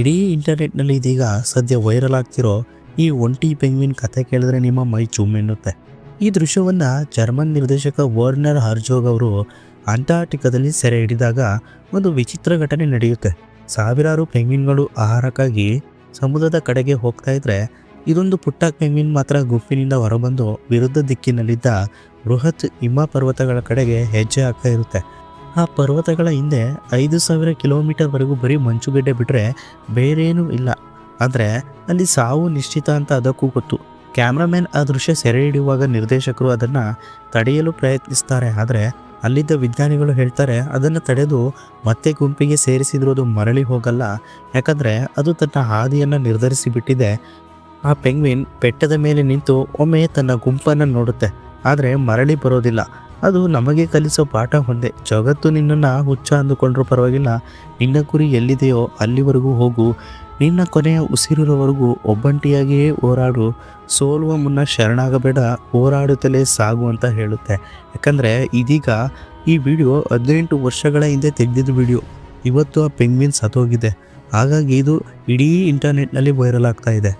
ಇಡೀ ಇಂಟರ್ನೆಟ್ನಲ್ಲಿ ಇದೀಗ ಸದ್ಯ ವೈರಲ್ ಆಗ್ತಿರೋ ಈ ಒಂಟಿ ಪೆಂಗ್ವಿನ್ ಕತೆ ಕೇಳಿದ್ರೆ ನಿಮ್ಮ ಮೈ ಎನ್ನುತ್ತೆ. ಈ ದೃಶ್ಯವನ್ನು ಜರ್ಮನ್ ನಿರ್ದೇಶಕ ವರ್ನರ್ ಹರ್ಜೋಗ್ ಅವರು ಅಂಟಾರ್ಟಿಕಾದಲ್ಲಿ ಸೆರೆ ಹಿಡಿದಾಗ ಒಂದು ವಿಚಿತ್ರ ಘಟನೆ ನಡೆಯುತ್ತೆ. ಸಾವಿರಾರು ಪೆಂಗ್ವಿನ್ಗಳು ಆಹಾರಕ್ಕಾಗಿ ಸಮುದ್ರದ ಕಡೆಗೆ ಹೋಗ್ತಾ ಇದ್ರೆ, ಇದೊಂದು ಪುಟ್ಟ ಪೆಂಗ್ವಿನ್ ಮಾತ್ರ ಗುಂಪಿನಿಂದ ಹೊರಬಂದು ವಿರುದ್ಧ ದಿಕ್ಕಿನಲ್ಲಿದ್ದ ಬೃಹತ್ ಹಿಮ ಪರ್ವತಗಳ ಕಡೆಗೆ ಹೆಜ್ಜೆ ಹಾಕ್ತಾ ಇರುತ್ತೆ. ಆ ಪರ್ವತಗಳ ಹಿಂದೆ 5,000 ಕಿಲೋಮೀಟರ್ವರೆಗೂ ಬರೀ ಮಂಚುಗಡ್ಡೆ ಬಿಟ್ಟರೆ ಬೇರೇನೂ ಇಲ್ಲ. ಆದರೆ ಅಲ್ಲಿ ಸಾವು ನಿಶ್ಚಿತ ಅಂತ ಅದಕ್ಕೂ ಗೊತ್ತು. ಕ್ಯಾಮ್ರಾಮ್ಯಾನ್ ಆ ದೃಶ್ಯ ಸೆರೆ ಹಿಡಿಯುವಾಗ ನಿರ್ದೇಶಕರು ಅದನ್ನು ತಡೆಯಲು ಪ್ರಯತ್ನಿಸ್ತಾರೆ. ಆದರೆ ಅಲ್ಲಿದ್ದ ವಿಜ್ಞಾನಿಗಳು ಹೇಳ್ತಾರೆ, ಅದನ್ನು ತಡೆದು ಮತ್ತೆ ಗುಂಪಿಗೆ ಸೇರಿಸಿದ್ರು ಅದು ಮರಳಿ ಹೋಗಲ್ಲ. ಯಾಕಂದರೆ ಅದು ತನ್ನ ಹಾದಿಯನ್ನು ನಿರ್ಧರಿಸಿ ಬಿಟ್ಟಿದೆ. ಆ ಪೆಂಗ್ವಿನ್ ಬೆಟ್ಟದ ಮೇಲೆ ನಿಂತು ಒಮ್ಮೆ ತನ್ನ ಗುಂಪನ್ನು ನೋಡುತ್ತೆ, ಆದರೆ ಮರಳಿ ಬರೋದಿಲ್ಲ. ಅದು ನಮಗೆ ಕಲಿಸೋ ಪಾಠ ಒಂದೇ: ಜಗತ್ತು ನಿನ್ನನ್ನು ಹುಚ್ಚ ಅಂದುಕೊಂಡ್ರೂ ಪರವಾಗಿಲ್ಲ, ನಿನ್ನ ಗುರಿ ಎಲ್ಲಿದೆಯೋ ಅಲ್ಲಿವರೆಗೂ ಹೋಗು, ನಿನ್ನ ಕೊನೆಯ ಉಸಿರಿರೋವರೆಗೂ ಒಬ್ಬಂಟಿಯಾಗಿಯೇ ಹೋರಾಡು, ಸೋಲುವ ಮುನ್ನ ಶರಣಾಗಬೇಡ, ಹೋರಾಡುತ್ತಲೇ ಸಾಗು ಅಂತ ಹೇಳುತ್ತೆ. ಯಾಕಂದರೆ ಇದೀಗ ಈ ವಿಡಿಯೋ 18 ವರ್ಷಗಳ ಹಿಂದೆ ತೆಗೆದಿದ್ದ ವಿಡಿಯೋ. ಇವತ್ತು ಆ ಪೆಂಗ್ವಿನ್ ಸತ್ತೋಗಿದೆ. ಹಾಗಾಗಿ ಇದು ಇಡೀ ಇಂಟರ್ನೆಟ್ನಲ್ಲಿ ವೈರಲ್ ಆಗ್ತಾ ಇದೆ.